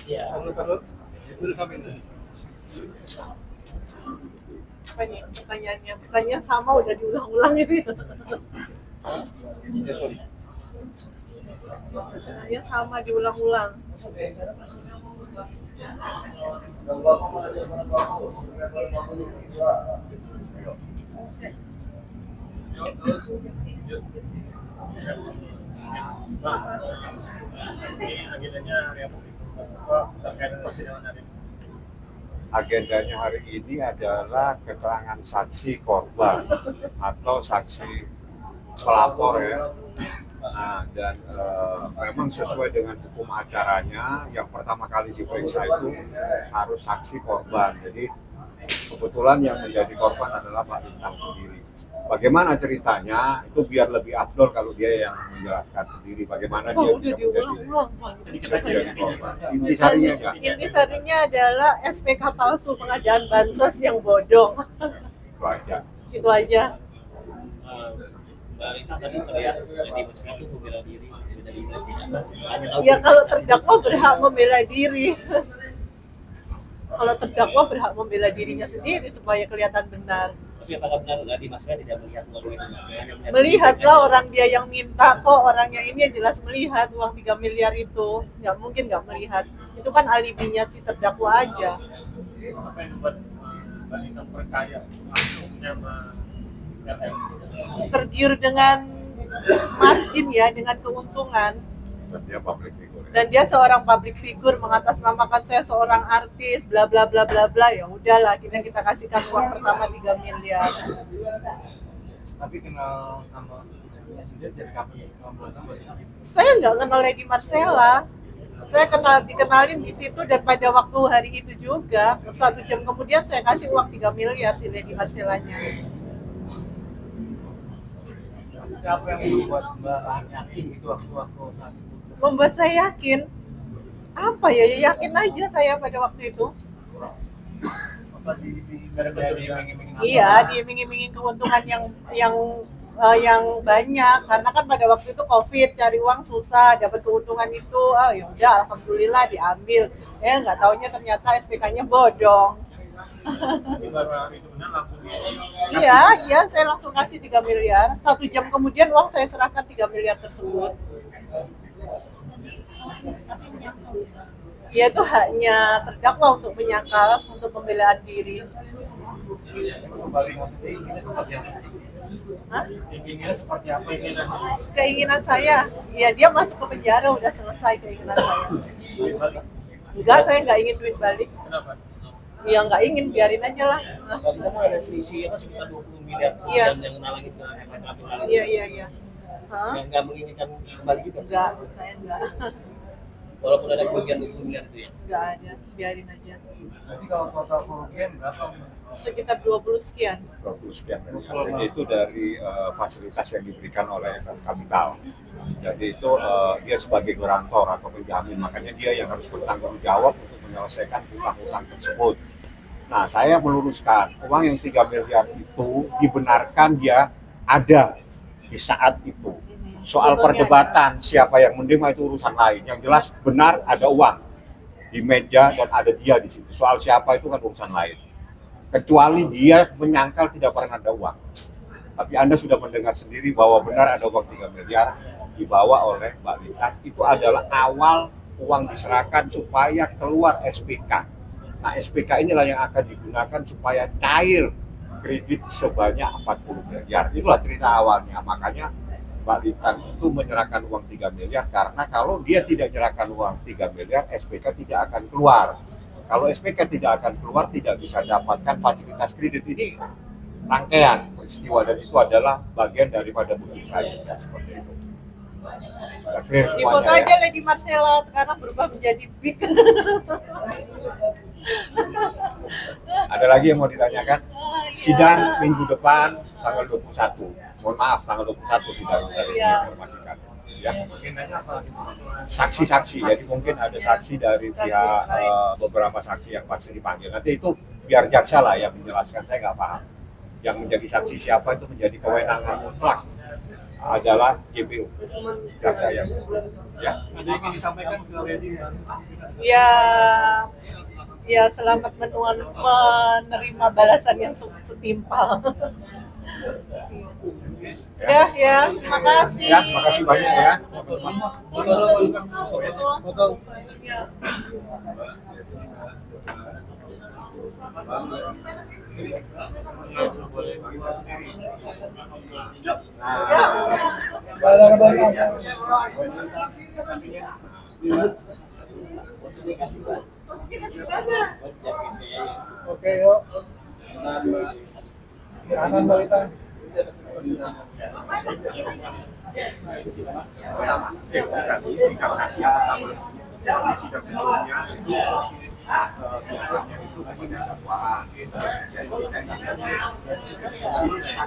Iya. Itu sampai ini. Apa nih pertanyaannya? Pertanyaan sama udah diulang-ulang ini. Ya sorry. Pertanyaan sama diulang-ulang. Agendanya hari apa sih? Terkait persidangan hari ini. Agendanya hari ini adalah keterangan saksi korban atau saksi pelapor ya. Nah, dan memang sesuai dengan hukum acaranya, yang pertama kali diperiksa itu harus saksi korban. Jadi kebetulan yang menjadi korban adalah Pak Bintang sendiri. Bagaimana ceritanya itu biar lebih afdol kalau dia yang menjelaskan sendiri bagaimana dia Udah bisa diulang-ulang, Bang. menjadi korban. Intisarinya ya. Intisarinya adalah SPK palsu pengadaan bansos yang bodong. Itu aja. Itu aja. Mbak Rita tadi terlihat di persidangan itu membela diri dari investigator. Ya kalau terdakwa berhak membela diri. Kalau terdakwa berhak membela dirinya sendiri supaya kelihatan benar. Tapi apakah benar tadi Mas Rita tidak melihat uang itu? Melihatlah orang dia yang minta kok, orangnya ini jelas melihat uang 3 miliar itu. Nggak mungkin nggak melihat. Itu kan alibinya si terdakwa aja. Apa yang membuat Mbak Rita percaya langsungnya Tergiur dengan margin ya, dengan keuntungan. Dan dia public figure. Dan dia seorang public figure, mengatasnamakan saya seorang artis, bla bla bla bla bla. Ya udahlah, kita kasihkan uang pertama 3 miliar. Tapi kenal sama sendiri dari kapan? Saya nggak kenal Lady Marcella. Saya dikenalin di situ, dan pada waktu hari itu juga 1 jam kemudian saya kasih uang 3 miliar si Lady Marcellanya. Siapa yang membuat Mbak yakin gitu waktu saat itu? Membuat saya yakin apa ya, yakin aja saya pada waktu itu. Apa di iming-iming apa? Iya, diiming-imingin keuntungan yang banyak, karena kan pada waktu itu COVID, cari uang susah, dapat keuntungan itu, ya udah alhamdulillah diambil. Nggak taunya ternyata SPK-nya bodong. Iya, saya langsung kasih 3 miliar. 1 jam kemudian uang saya serahkan 3 miliar tersebut. Ya itu haknya terdakwa untuk menyangkal, untuk pembelaan diri. Kembali maksudnya ini seperti apa? Hah? Inginnya seperti apa inginan? Keinginan saya, ya dia masuk ke penjara, udah selesai keinginan saya. Enggak, saya nggak ingin duit balik. Kenapa? Ya nggak ingin, biarin aja lah. Tadi kamu ada selisih apa sekitar 20 miliar Iya. yang nalangin ke efek kapital. Iya. Hah? Yang nggak menginginkan kembali juga. Enggak, saya enggak. Walaupun ada kerugian 20 miliar itu ya. Enggak ada, biarin aja. Nanti kalau total kerugian berapa? Sekitar 20 sekian. 20 sekian miliar. Itu dari fasilitas yang diberikan oleh kapital. Jadi itu dia sebagai garantor atau penjamin, makanya dia yang harus bertanggung jawab untuk menyelesaikan hutang-hutang tersebut. Nah, saya meluruskan, uang yang 3 miliar itu dibenarkan dia ada di saat itu. Soal perdebatan siapa yang menerima itu urusan lain. Yang jelas benar ada uang di meja dan ada dia di situ. Soal siapa itu kan urusan lain. Kecuali dia menyangkal tidak pernah ada uang. Tapi Anda sudah mendengar sendiri bahwa benar ada uang 3 miliar dibawa oleh Mbak Rita. Itu adalah awal uang diserahkan supaya keluar SPK. Nah, SPK inilah yang akan digunakan supaya cair kredit sebanyak 40 miliar. Itulah cerita awalnya. Makanya Mbak Rita itu menyerahkan uang 3 miliar karena kalau dia tidak menyerahkan uang 3 miliar, SPK tidak akan keluar. Kalau SPK tidak akan keluar, tidak bisa dapatkan fasilitas kredit. Ini rangkaian peristiwa dan itu adalah bagian daripada bukti lainnya seperti itu. Sudah clear Di foto semuanya aja ya? Lady Marcella sekarang berubah menjadi big. Ada lagi yang mau ditanyakan? Sidang minggu depan tanggal 21. Mohon maaf, tanggal 21 sidang dari Iya. diinformasikan. Ya. Agendanya apa? Saksi-saksi, jadi mungkin ada saksi dari pihak beberapa saksi yang pasti dipanggil. Nanti itu biar jaksa lah yang menjelaskan, saya nggak paham. Yang menjadi saksi siapa itu menjadi kewenangan mutlak adalah JPU jaksa yang ya. Ada yang ingin disampaikan ke Lady? Ya, ya selamat menerima balasan yang setimpal. Ya, terima kasih. Ya, makasih banyak ya. Betul. Ya. Oke, yuk. Kanan balita. Sidang sebelumnya biasanya itu kepada dakwaan.